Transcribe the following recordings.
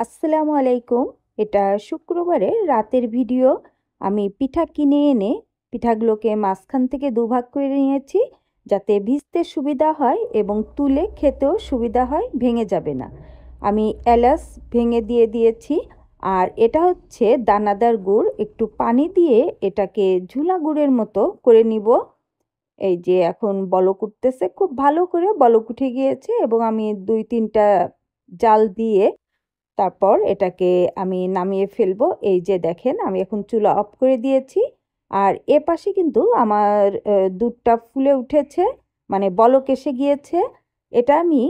আসসালামু আলাইকুম। এটা শুক্রবারের রাতের ভিডিও। আমি পিঠা কিনে এনে পিঠাগুলোকে মাঝখান থেকে দুভাগ করে নিয়েছি, যাতে ভিজতে সুবিধা হয় এবং তুলে খেতেও সুবিধা হয়, ভেঙে যাবে না। আমি এলাচ ভেঙে দিয়ে দিয়েছি। আর এটা হচ্ছে দানাদার গুড়, একটু পানি দিয়ে এটাকে ঝুলা গুড়ের মতো করে নিব। এই যে এখন বলক উঠতেছে, খুব ভালো করে বলক উঠে গিয়েছে এবং আমি 2-3টা জাল দিয়ে তারপর এটাকে আমি নামিয়ে ফেলবো। এই যে দেখেন, আমি এখন চুলা অফ করে দিয়েছি। আর এ পাশে কিন্তু আমার দুধটা ফুলে উঠেছে, মানে বলক এসে গিয়েছে। এটা আমি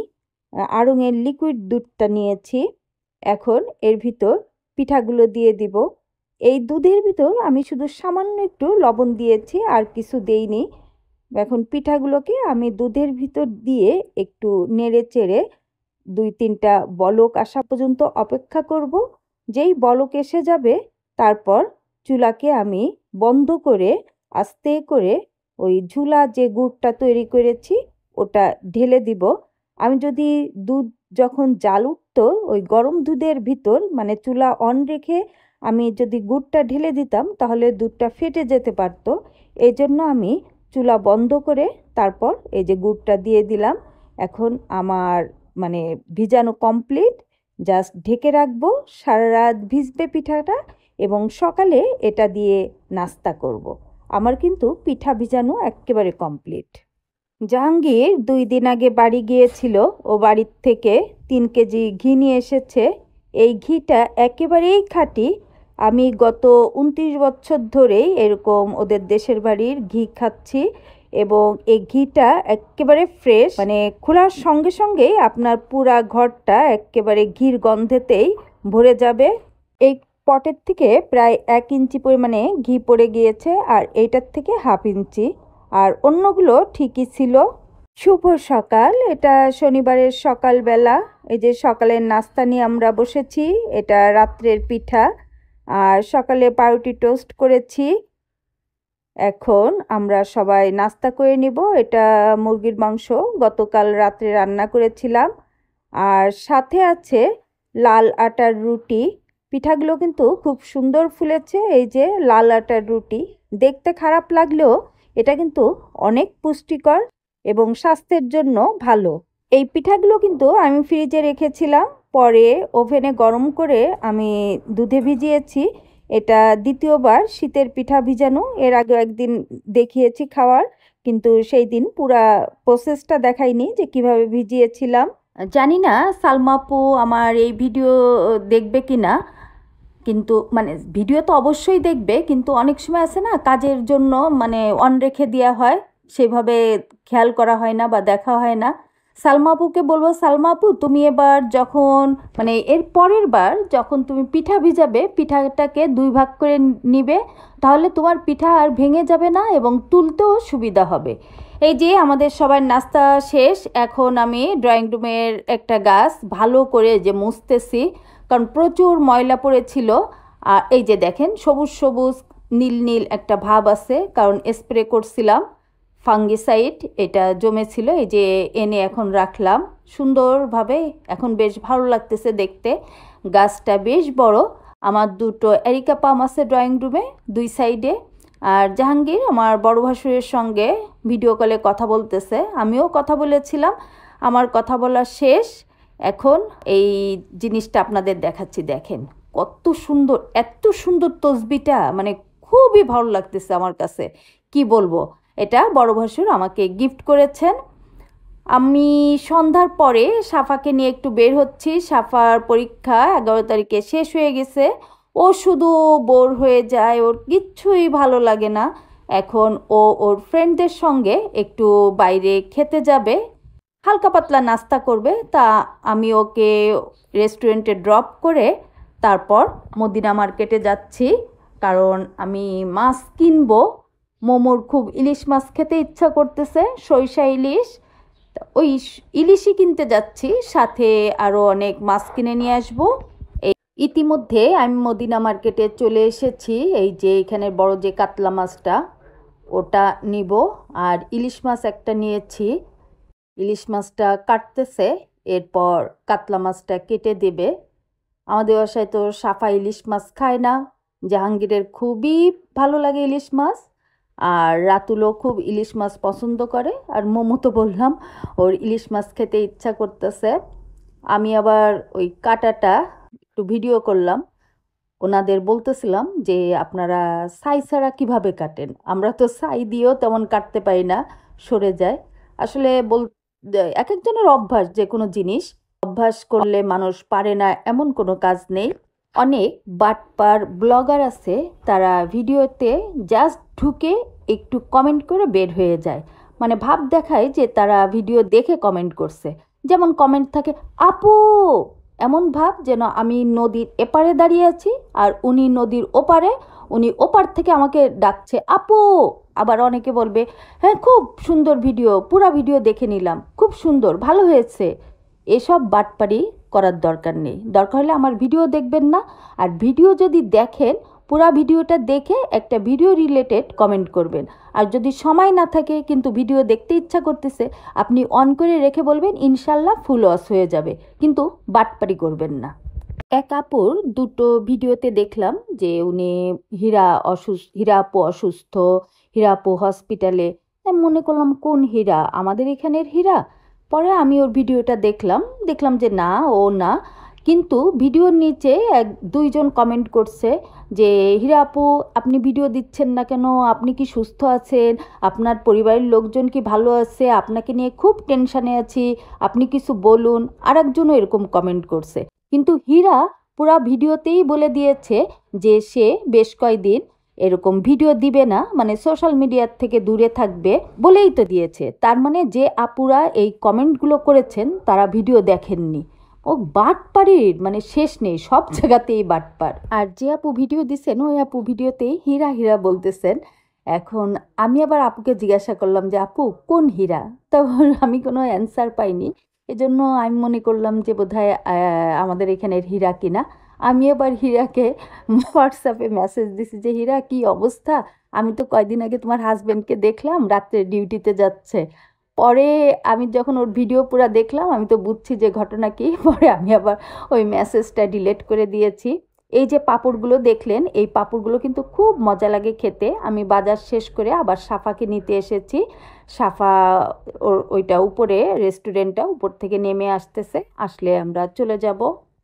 আড়ংয়ের লিকুইড দুধটা নিয়েছি। এখন এর ভিতর পিঠাগুলো দিয়ে দিব। এই দুধের ভিতর আমি শুধু সামান্য একটু লবণ দিয়েছি, আর কিছু দেইনি। এখন পিঠাগুলোকে আমি দুধের ভিতর দিয়ে একটু নেড়ে চেড়ে 2-3টা বলক আসা পর্যন্ত অপেক্ষা করব। যেই বলক এসে যাবে, তারপর চুলাকে আমি বন্ধ করে আস্তে করে ওই ঝুলা যে গুড়টা তৈরি করেছি ওটা ঢেলে দিব। আমি যদি দুধ যখন জাল উঠতো, ওই গরম দুধের ভিতর মানে চুলা অন রেখে আমি যদি গুড়টা ঢেলে দিতাম, তাহলে দুধটা ফেটে যেতে পারতো। এই জন্য আমি চুলা বন্ধ করে তারপর এই যে গুড়টা দিয়ে দিলাম। এখন আমার মানে ভিজানো কমপ্লিট। জাস্ট ঢেকে রাখবো, সারা রাত ভিজবে পিঠাটা এবং সকালে এটা দিয়ে নাস্তা করব। আমার কিন্তু পিঠা ভিজানো একেবারে কমপ্লিট। জাহাঙ্গীর 2 দিন আগে বাড়ি গিয়েছিল। ও বাড়ির থেকে 3 কেজি ঘি নিয়ে এসেছে। এই ঘিটা একেবারেই খাঁটি। আমি গত 29 বছর ধরেই এরকম ওদের দেশের বাড়ির ঘি খাচ্ছি এবং এই ঘিটা একেবারে ফ্রেশ, মানে খোলার সঙ্গে সঙ্গেই আপনার পুরা ঘরটা একেবারে ঘির গন্ধেতেই ভরে যাবে। এই পটের থেকে প্রায় 1 ইঞ্চি পরিমাণে ঘি পড়ে গিয়েছে, আর এইটার থেকে 1/2 ইঞ্চি, আর অন্যগুলো ঠিকই ছিল। শুভ সকাল। এটা শনিবারের সকালবেলা। এই যে সকালের নাস্তা নিয়ে আমরা বসেছি। এটা রাত্রের পিঠা, আর সকালে পাউরুটি টোস্ট করেছি। এখন আমরা সবাই নাস্তা করে নিব। এটা মুরগির মাংস, গতকাল রাত্রে রান্না করেছিলাম। আর সাথে আছে লাল আটার রুটি। পিঠাগুলো কিন্তু খুব সুন্দর ফুলেছে। এই যে লাল আটার রুটি, দেখতে খারাপ লাগলেও এটা কিন্তু অনেক পুষ্টিকর এবং স্বাস্থ্যের জন্য ভালো। এই পিঠাগুলো কিন্তু আমি ফ্রিজে রেখেছিলাম, পরে ওভেনে গরম করে আমি দুধে ভিজিয়েছি। এটা দ্বিতীয়বার শীতের পিঠা ভিজানো। এর আগে একদিন দেখিয়েছি খাওয়ার, কিন্তু সেই দিন পুরা প্রসেসটা দেখাইনি যে কিভাবে ভিজিয়েছিলাম। জানি না সালমা আপু আমার এই ভিডিও দেখবে কি না, কিন্তু মানে ভিডিও তো অবশ্যই দেখবে, কিন্তু অনেক সময় আছে না, কাজের জন্য মানে অন রেখে দেওয়া হয়, সেভাবে খেয়াল করা হয় না বা দেখা হয় না। সালমা আপুকে বলবো, সালমা আপু তুমি এবার যখন মানে এর পরের বার যখন তুমি পিঠা ভিজাবে, পিঠাটাকে 2 ভাগ করে নিবে, তাহলে তোমার পিঠা আর ভেঙে যাবে না এবং তুলতেও সুবিধা হবে। এই যে আমাদের সবার নাস্তা শেষ। এখন আমি ড্রয়িং রুমের একটা গাছ ভালো করে যে মুছতেছি, কারণ প্রচুর ময়লা পড়েছিল। আর এই যে দেখেন, সবুজ সবুজ নীল নীল একটা ভাব আছে, কারণ স্প্রে করছিলাম ফাঙ্গিসাইড, এটা জমেছিল। এই যে এনে এখন রাখলাম সুন্দরভাবে। এখন বেশ ভালো লাগতেছে দেখতে। গাছটা বেশ বড়। আমার 2টো এরিকা পাম আছে ড্রয়িং রুমে 2 সাইডে। আর জাহাঙ্গীর আমার বড় ভাসুরের সঙ্গে ভিডিও কলে কথা বলতেছে, আমিও কথা বলেছিলাম। আমার কথা বলা শেষ। এখন এই জিনিসটা আপনাদের দেখাচ্ছি। দেখেন কত সুন্দর, এত সুন্দর তসবিটা, মানে খুবই ভালো লাগতেছে আমার কাছে, কি বলবো। এটা বড় ভাসুর আমাকে গিফট করেছেন। আমি সন্ধ্যার পরে সাফাকে নিয়ে একটু বের হচ্ছি। সাফার পরীক্ষা 11 তারিখে শেষ হয়ে গেছে। ও শুধু বোর হয়ে যায়, ওর কিচ্ছুই ভালো লাগে না। এখন ও ওর ফ্রেন্ডদের সঙ্গে একটু বাইরে খেতে যাবে, হালকা পাতলা নাস্তা করবে। তা আমি ওকে রেস্টুরেন্টে ড্রপ করে তারপর মদিনা মার্কেটে যাচ্ছি, কারণ আমি মাছ কিনবো। মোমোর খুব ইলিশ মাছ খেতে ইচ্ছা করতেছে, সরিষা ইলিশ। ওই ইলিশই কিনতে যাচ্ছি, সাথে আরও অনেক মাছ কিনে নিয়ে আসবো। এই ইতিমধ্যে আমি মদিনা মার্কেটে চলে এসেছি। এই যে এখানে বড় যে কাতলা মাছটা, ওটা নিব। আর ইলিশ মাছ একটা নিয়েছি। ইলিশ মাছটা কাটতেছে, এরপর কাতলা মাছটা কেটে দেবে। আমাদের বাসায় তো সাফা ইলিশ মাছ খায় না। জাহাঙ্গীরের খুবই ভালো লাগে ইলিশ মাছ, আর রাতুলও খুব ইলিশ মাছ পছন্দ করে। আর মোমো তো বললাম ওর ইলিশ মাছ খেতে ইচ্ছা করতেছে। আমি আবার ওই কাটাটা একটু ভিডিও করলাম, ওনাদের বলতেছিলাম যে আপনারা ছাই ছাড়া কীভাবে কাটেন। আমরা তো ছাই দিয়েও তেমন কাটতে পারি না, সরে যায়। আসলে এক একজনের অভ্যাস, যে কোনো জিনিস অভ্যাস করলে মানুষ পারে না এমন কোনো কাজ নেই। অনেক বাটপার ব্লগার আছে, তারা ভিডিওতে জাস্ট ঢুকে একটু কমেন্ট করে বের হয়ে যায়, মানে ভাব দেখায় যে তারা ভিডিও দেখে কমেন্ট করছে। যেমন কমেন্ট থাকে, আপু, এমন ভাব যেন আমি নদীর এপারে দাঁড়িয়ে আছি আর উনি নদীর ওপারে, উনি ওপার থেকে আমাকে ডাকছে আপু। আবার অনেকে বলবে, হ্যাঁ খুব সুন্দর ভিডিও, পুরা ভিডিও দেখে নিলাম, খুব সুন্দর, ভালো হয়েছে। এসব বাটপারি করার দরকার নেই। দরকার হলে আমার ভিডিও দেখবেন না, আর ভিডিও যদি দেখেন পুরা ভিডিওটা দেখে একটা ভিডিও রিলেটেড কমেন্ট করবেন। আর যদি সময় না থাকে কিন্তু ভিডিও দেখতে ইচ্ছা করতেছে, আপনি অন করে রেখে বলবেন ইনশাল্লাহ ফুল ওয়াশ হয়ে যাবে, কিন্তু বাটপারি করবেন না। এক আপুর দুটো ভিডিওতে দেখলাম যে উনি হীরা আপু অসুস্থ, হীরা আপু হসপিটালে। আমি মনে করলাম কোন হীরা, আমাদের এখানের হীরা? পরে আমি ওর ভিডিওটা দেখলাম যে না, ও না। কিন্তু ভিডিওর নিচে দুইজন কমেন্ট করছে যে হীরা আপু, আপনি ভিডিও দিচ্ছেন না কেন? আপনি কি সুস্থ আছেন? আপনার পরিবারের লোকজন কি ভালো আছে? আপনাকে নিয়ে খুব টেনশানে আছি, আপনি কিছু বলুন। আর একজনও এরকম কমেন্ট করছে। কিন্তু হীরা পুরা ভিডিওতেই বলে দিয়েছে যে সে বেশ কয়েকদিন এরকম ভিডিও দিবে না, মানে সোশ্যাল মিডিয়ার থেকে দূরে থাকবে বলেই তো দিয়েছে। তার মানে যে আপুরা এই কমেন্টগুলো করেছেন তারা ভিডিও দেখেননি। ও বাটপাড়ির মানে শেষ নেই, সব জায়গাতেই বাটপার। আর যে আপু ভিডিও দিচ্ছেন ওই আপু ভিডিওতেই হীরা হীরা বলতেছেন। এখন আমি আবার আপুকে জিজ্ঞাসা করলাম যে আপু কোন হীরা, তো আমি কোনো অ্যান্সার পাইনি। এজন্য আমি মনে করলাম যে বোধহয় আমাদের এখানের হীরা কিনা। আমি এবার হীরাকে হোয়াটসঅ্যাপে মেসেজ দিছি যে হীরা কি অবস্থা, আমি তো কয়দিন আগে তোমার হাজব্যান্ডকে দেখলাম রাত্রে ডিউটিতে যাচ্ছে। পরে আমি যখন ওর ভিডিও পুরো দেখলাম আমি তো বুঝছি যে ঘটনা কি। পরে আমি আবার ওই মেসেজটা ডিলিট করে দিয়েছি। এই যে পাঁপড়গুলো দেখলেন, এই পাঁপড়গুলো কিন্তু খুব মজা লাগে খেতে। আমি বাজার শেষ করে আবার সাফাকে নিতে এসেছি। সাফা ওইটা উপরে রেস্টুরেন্টটা উপর থেকে নেমে আসতেছে, আসলে আমরা চলে যাব।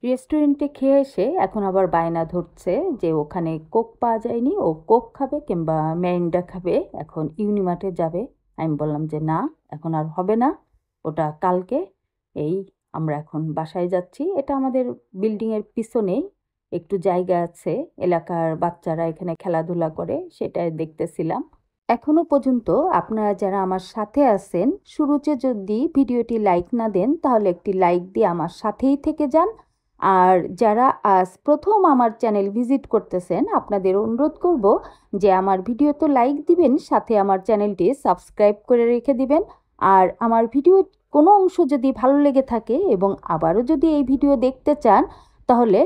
রেস্টুরেন্টে খেয়ে এসে এখন আবার বায়না ধরছে যে ওখানে কোক পাওয়া যায়নি, ও কোক খাবে কিংবা ম্যারিন্ডা খাবে, এখন ইউনিমার্টে যাবে। আমি বললাম যে না, এখন আর হবে না, ওটা কালকে। এই আমরা এখন বাসায় যাচ্ছি। এটা আমাদের বিল্ডিংয়ের পিছনেই একটু জায়গা আছে, এলাকার বাচ্চারা এখানে খেলাধুলা করে, সেটাই দেখতেছিলাম। এখনো পর্যন্ত আপনারা যারা আমার সাথে আছেন, শুরুতে যদি ভিডিওটি লাইক না দেন তাহলে একটি লাইক দিয়ে আমার সাথেই থেকে যান। আর যারা আজ প্রথম আমার চ্যানেল ভিজিট করতেছেন, আপনাদের অনুরোধ করব যে আমার ভিডিও তো লাইক দিবেন, সাথে আমার চ্যানেলটি সাবস্ক্রাইব করে রেখে দিবেন। আর আমার ভিডিও কোনো অংশ যদি ভালো লেগে থাকে এবং আবারও যদি এই ভিডিও দেখতে চান, তাহলে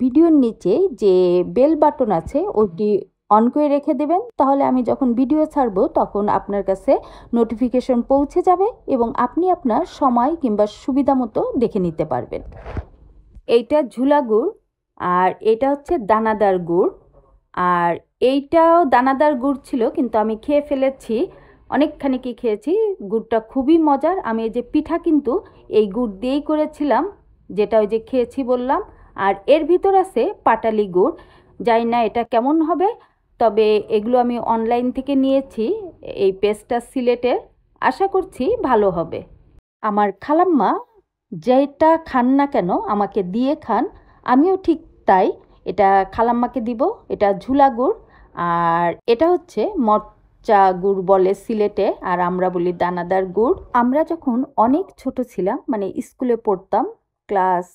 ভিডিওর নিচে যে বেল বাটন আছে ওটি অন করে রেখে দেবেন। তাহলে আমি যখন ভিডিও ছাড়বো তখন আপনার কাছে নোটিফিকেশন পৌঁছে যাবে এবং আপনি আপনার সময় কিংবা সুবিধা মতো দেখে নিতে পারবেন। এইটা ঝুলা গুড় আর এটা হচ্ছে দানাদার গুড়। আর এইটাও দানাদার গুড় ছিল কিন্তু আমি খেয়ে ফেলেছি, অনেকখানি কি খেয়েছি। গুড়টা খুবই মজার। আমি এই যে পিঠা কিন্তু এই গুড় দিয়েই করেছিলাম, যেটা ওই যে খেয়েছি বললাম। আর এর ভিতর আছে পাটালি গুড়, জানি না এটা কেমন হবে, তবে এগুলো আমি অনলাইন থেকে নিয়েছি। এই পেস্টটা সিলেটের, আশা করছি ভালো হবে। আমার খালাম্মা যেটা খান না কেন আমাকে দিয়ে খান, আমিও ঠিক তাই। এটা খালাম্মাকে দিব। এটা ঝুলা গুড় আর এটা হচ্ছে মরচা গুড় বলে সিলেটে, আর আমরা বলি দানাদার গুড়। আমরা যখন অনেক ছোট ছিলাম, মানে স্কুলে পড়তাম, ক্লাস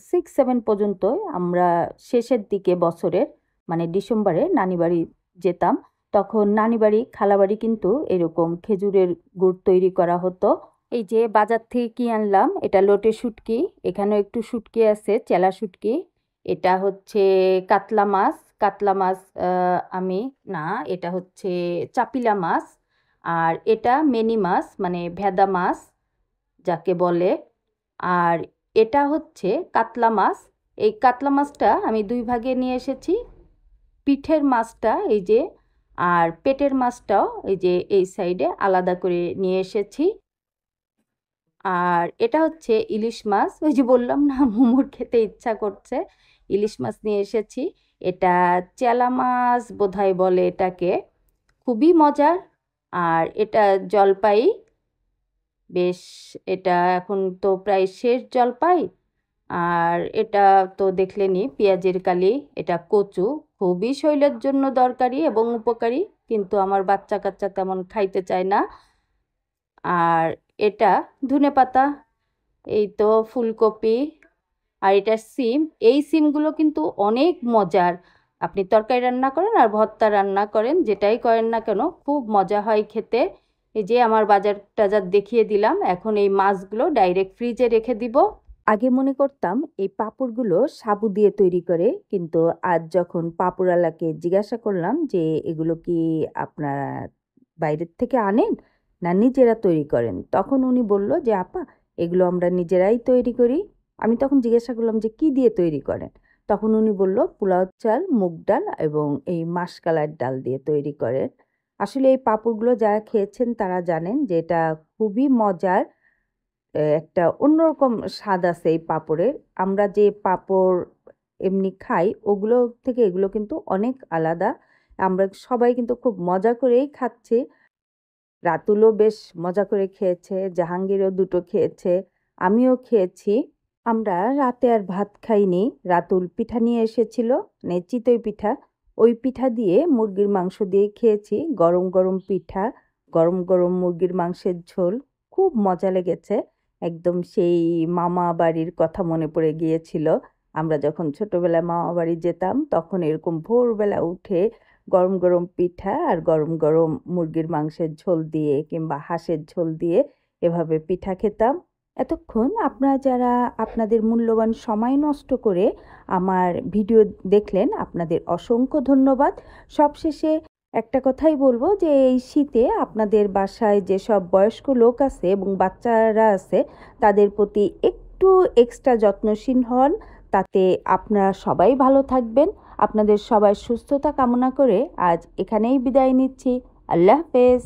6-7 পর্যন্ত, আমরা শেষের দিকে বছরের মানে ডিসেম্বরে নানি বাড়ি যেতাম, তখন নানি বাড়ি খালাবাড়ি কিন্তু এরকম খেজুরের গুড় তৈরি করা হতো। এই যে বাজার থেকে কি আনলাম, এটা লোটে শুটকি, এখানেও একটু শুটকি আছে, চেলা শুটকি। এটা হচ্ছে কাতলা মাছ, কাতলা মাছ আমি না, এটা হচ্ছে চাপিলা মাছ। আর এটা মেনি মাছ মানে ভেদা মাছ যাকে বলে। আর এটা হচ্ছে কাতলা মাছ, এই কাতলা মাছটা আমি 2 ভাগে নিয়ে এসেছি। পিঠের মাছটা এই যে, আর পেটের মাছটাও এই যে এই সাইডে আলাদা করে নিয়ে এসেছি। আর এটা হচ্ছে ইলিশ মাছ, ওই যে বললাম না মোমোর খেতে ইচ্ছা করছে, ইলিশ মাছ নিয়ে এসেছি। এটা চেলা মাছ বোধহয় বলে এটাকে, খুবই মজার। আর এটা জলপাই, বেশ, এটা এখন তো প্রায় শেষ জলপাই। আর এটা তো দেখলেনই পেঁয়াজের কালি, এটা কচু, খুবই শরীরের জন্য দরকারি এবং উপকারী, কিন্তু আমার বাচ্চা কাচ্চা তেমন খাইতে চায় না। আর এটা ধনেপাতা, এই তো ফুলকপি, আর এটা সিম। এই সিমগুলো কিন্তু অনেক মজার, আপনি তরকারি রান্না করেন আর ভর্তা রান্না করেন, যেটাই করেন না কেন খুব মজা হয় খেতে। এই যে আমার বাজার টাজার দেখিয়ে দিলাম, এখন এই মাছগুলো ডাইরেক্ট ফ্রিজে রেখে দিব। আগে মনে করতাম এই পাঁপড়গুলো সাবু দিয়ে তৈরি করে, কিন্তু আজ যখন পাঁপড়ওয়ালাকে জিজ্ঞাসা করলাম যে এগুলো কি আপনারা বাইরের থেকে আনেন না নিজেরা তৈরি করেন, তখন উনি বলল যে আপা এগুলো আমরা নিজেরাই তৈরি করি। আমি তখন জিজ্ঞাসা করলাম যে কি দিয়ে তৈরি করেন, তখন উনি বলল পোলাও চাল, মুগ ডাল এবং এই মাসকলাইর ডাল দিয়ে তৈরি করেন। আসলে এই পাঁপড়গুলো যারা খেয়েছেন তারা জানেন যে এটা খুবই মজার, একটা অন্যরকম স্বাদ আছে এই পাঁপড়ের। আমরা যে পাঁপড় এমনি খাই ওগুলো থেকে এগুলো কিন্তু অনেক আলাদা। আমরা সবাই কিন্তু খুব মজা করেই খাচ্ছি। রাতুলও বেশ মজা করে খেয়েছে, জাহাঙ্গীরও দুটো খেয়েছে, আমিও খেয়েছি। আমরা রাতে আর ভাত খাইনি, রাতুল পিঠা নিয়ে এসেছিল, মানে চিতই পিঠা। ওই পিঠা দিয়ে মুরগির মাংস দিয়ে খেয়েছি, গরম গরম পিঠা, গরম গরম মুরগির মাংসের ঝোল, খুব মজা লেগেছে। একদম সেই মামা বাড়ির কথা মনে পড়ে গিয়েছিল। আমরা যখন ছোটবেলায় মামা বাড়ি যেতাম তখন এরকম ভোরবেলা উঠে গরম গরম পিঠা আর গরম গরম মুরগির মাংসের ঝোল দিয়ে কিংবা হাঁসের ঝোল দিয়ে এভাবে পিঠা খেতাম। এতক্ষণ আপনারা যারা আপনাদের মূল্যবান সময় নষ্ট করে আমার ভিডিও দেখলেন, আপনাদের অসংখ্য ধন্যবাদ। সবশেষে একটা কথাই বলবো যে এই শীতে আপনাদের বাসায় যেসব বয়স্ক লোক আছে এবং বাচ্চারা আছে তাদের প্রতি একটু এক্সট্রা যত্নশীল হন, তাতে আপনারা সবাই ভালো থাকবেন। আপনাদের সবাই সুস্থতা কামনা করে আজ এখানেই বিদায় নিচ্ছি। আল্লাহ হাফেজ।